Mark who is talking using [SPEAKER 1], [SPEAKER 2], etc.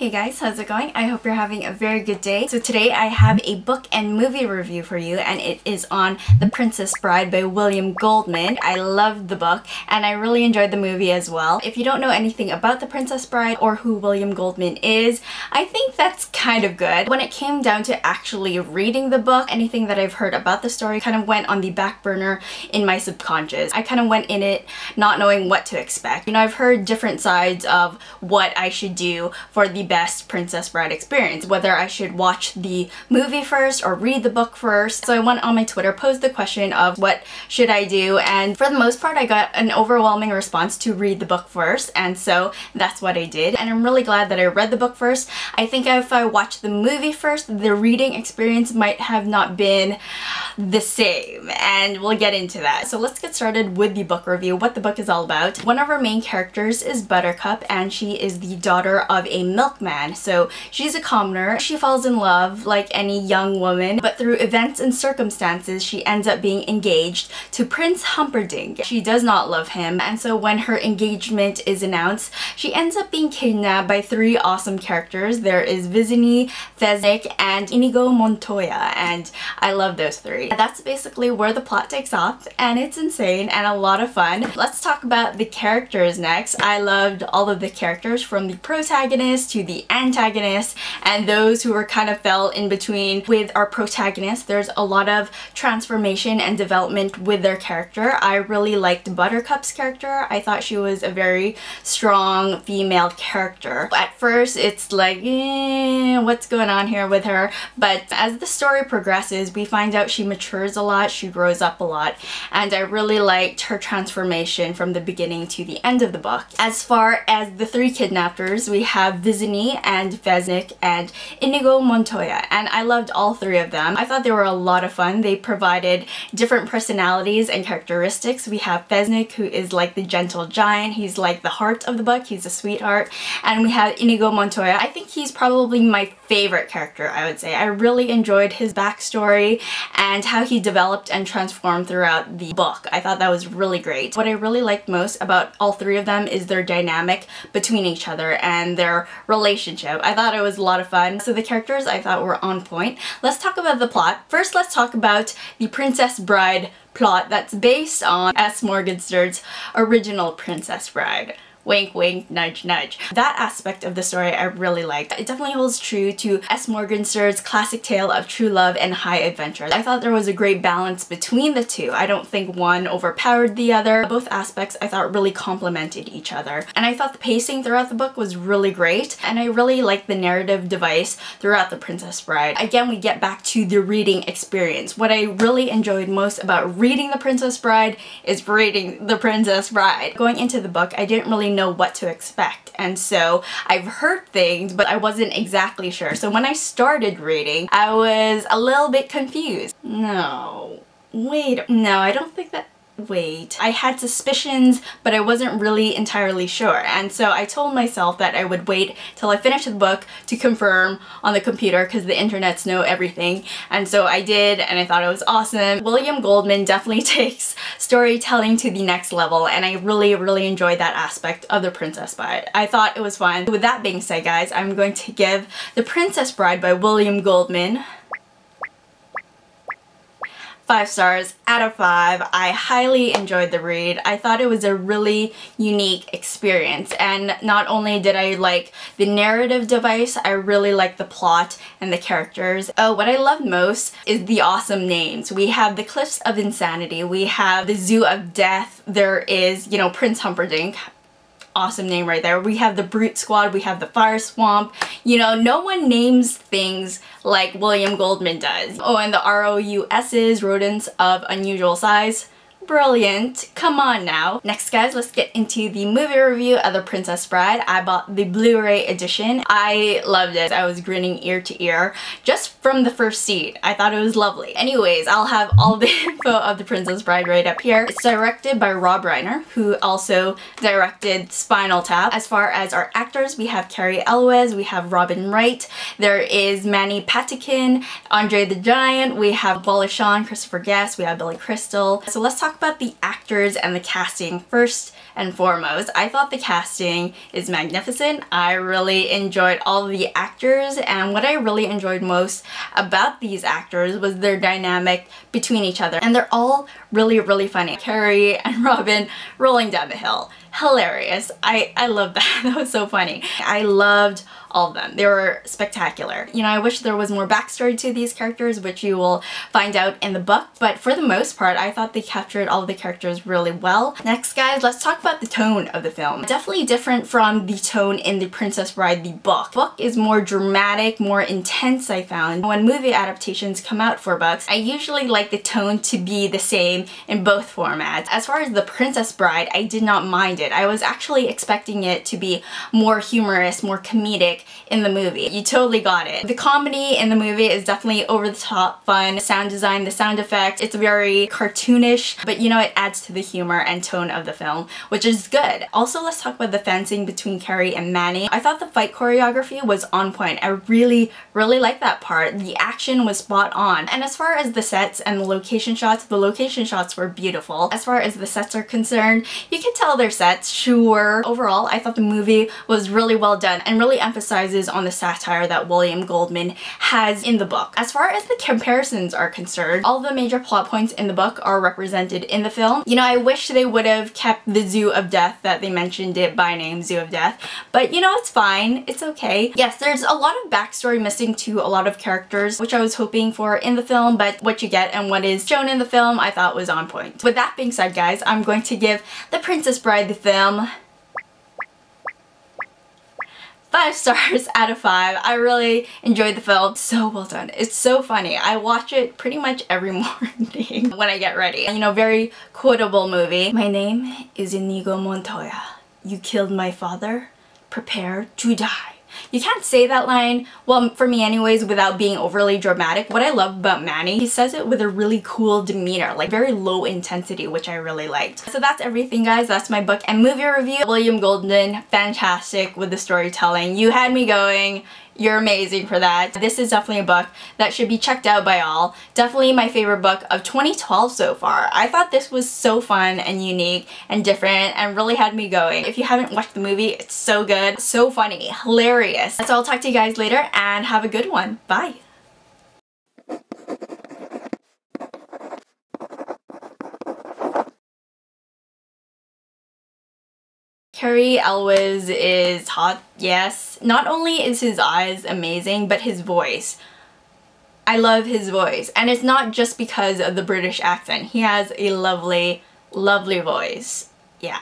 [SPEAKER 1] Hey guys, how's it going? I hope you're having a very good day. So today I have a book and movie review for you, and it is on The Princess Bride by William Goldman. I loved the book and I really enjoyed the movie as well. If you don't know anything about The Princess Bride or who William Goldman is, I think that's kind of good. When it came down to actually reading the book, anything that I've heard about the story kind of went on the back burner in my subconscious. I kind of went in it not knowing what to expect. You know, I've heard different sides of what I should do for the best Princess Bride experience, whether I should watch the movie first or read the book first. So I went on my Twitter, posed the question of what should I do, and for the most part I got an overwhelming response to read the book first, and so that's what I did, and I'm really glad that I read the book first. I think if I watched the movie first, the reading experience might have not been the same, and we'll get into that. So let's get started with the book review, what the book is all about. One of our main characters is Buttercup, and she is the daughter of a milkman. So she's a commoner. She falls in love like any young woman, but through events and circumstances she ends up being engaged to Prince Humperdinck. She does not love him, and so when her engagement is announced, she ends up being kidnapped by three awesome characters. There is Visini, Feznik, and Inigo Montoya, and I love those three. That's basically where the plot takes off, and it's insane and a lot of fun. Let's talk about the characters next. I loved all of the characters, from the protagonist to the antagonist, and those who were kind of fell in between with our protagonist. There's a lot of transformation and development with their character. I really liked Buttercup's character. I thought she was a very strong female character. At first it's like, what's going on here with her? But as the story progresses, we find out she matures a lot, she grows up a lot, and I really liked her transformation from the beginning to the end of the book. As far as the three kidnappers, we have Visini and Feznik and Inigo Montoya, and I loved all three of them. I thought they were a lot of fun. They provided different personalities and characteristics. We have Feznik, who is like the gentle giant. He's like the heart of the book. He's a sweetheart. And we have Inigo Montoya. I think he's probably my favorite character, I would say. I really enjoyed his backstory and how he developed and transformed throughout the book. I thought that was really great. What I really liked most about all three of them is their dynamic between each other and their relationship. I thought it was a lot of fun. So the characters I thought were on point. Let's talk about the plot. First, let's talk about the Princess Bride plot that's based on S. Morgenstern's original Princess Bride. Wink, wink, nudge, nudge. That aspect of the story I really liked. It definitely holds true to S. Morgenstern's classic tale of true love and high adventure. I thought there was a great balance between the two. I don't think one overpowered the other. Both aspects I thought really complemented each other. And I thought the pacing throughout the book was really great, and I really liked the narrative device throughout The Princess Bride. Again, we get back to the reading experience. What I really enjoyed most about reading The Princess Bride is reading The Princess Bride. Going into the book, I didn't really know what to expect, and so I've heard things but I wasn't exactly sure. So when I started reading, I was a little bit confused. No, I don't think that. Wait, I had suspicions, but I wasn't really entirely sure, and so I told myself that I would wait till I finished the book to confirm on the computer, because the internets know everything, and so I did, and I thought it was awesome. William Goldman definitely takes storytelling to the next level, and I really enjoyed that aspect of The Princess Bride. I thought it was fun. With that being said, guys, I'm going to give The Princess Bride by William Goldman 5 stars out of 5. I highly enjoyed the read. I thought it was a really unique experience, and not only did I like the narrative device, I really liked the plot and the characters. Oh, what I loved most is the awesome names. We have the Cliffs of Insanity, we have the Zoo of Death, there is, you know, Prince Humperdinck. Awesome name right there. We have the Brute Squad, we have the Fire Swamp. You know, no one names things like William Goldman does. Oh, and the ROUSs, rodents of unusual size. Brilliant. Come on now. Next, guys, let's get into the movie review of The Princess Bride. I bought the Blu-ray edition. I loved it. I was grinning ear to ear just from the first scene. I thought it was lovely. Anyways, I'll have all the info of The Princess Bride right up here. It's directed by Reiner, who also directed Spinal Tap. As far as our actors, we have Cary, Elwes, we have Wright, there is Manny Patinkin, Andre the Giant, we have Wallace, Shawn, Christopher Guest, we have Billy Crystal. So let's talk talk about the actors and the casting first and foremost. I thought the casting is magnificent. I really enjoyed all the actors, and what I really enjoyed most about these actors was their dynamic between each other, and they're all really funny. Cary and Robin rolling down the hill. Hilarious. I love that. That was so funny. I loved all of them. They were spectacular. You know, I wish there was more backstory to these characters, which you will find out in the book, but for the most part, I thought they captured all of the characters really well. Next, guys, let's talk about the tone of the film. Definitely different from the tone in The Princess Bride, the book. The book is more dramatic, more intense, I found. When movie adaptations come out for books, I usually like the tone to be the same in both formats. As far as The Princess Bride, I did not mind it. I was actually expecting it to be more humorous, more comedic in the movie. You totally got it. The comedy in the movie is definitely over the top fun. The sound design, the sound effects, it's very cartoonish, but you know, it adds to the humor and tone of the film, which is good. Also, let's talk about the fencing between Cary and Manny. I thought the fight choreography was on point. I really liked that part. The action was spot on. And as far as the sets and the location shots were beautiful. As far as the sets are concerned, you can tell they're sets, sure. Overall, I thought the movie was really well done and really emphasizes on the satire that William Goldman has in the book. As far as the comparisons are concerned, all the major plot points in the book are represented in the film. You know, I wish they would have kept the Zoo of Death, that they mentioned it by name, Zoo of Death, but you know, it's fine. It's okay. Yes, there's a lot of backstory missing to a lot of characters, which I was hoping for in the film, but what you get and what is shown in the film I thought was on point. With that being said, guys, I'm going to give The Princess Bride, the film, 5 stars out of 5. I really enjoyed the film. So well done. It's so funny. I watch it pretty much every morning when I get ready. You know, very quotable movie. My name is Inigo Montoya. You killed my father. Prepare to die. You can't say that line, well, for me anyways, without being overly dramatic. What I love about Manny, he says it with a really cool demeanor, like very low intensity, which I really liked. So that's everything, guys. That's my book and movie review. William Goldman, fantastic with the storytelling. You had me going. You're amazing for that. This is definitely a book that should be checked out by all. Definitely my favorite book of 2012 so far. I thought this was so fun and unique and different and really had me going. If you haven't watched the movie, it's so good, so funny, hilarious. So I'll talk to you guys later and have a good one. Bye. Cary Elwes is hot, yes. Not only is his eyes amazing, but his voice. I love his voice. And it's not just because of the British accent. He has a lovely voice. Yeah.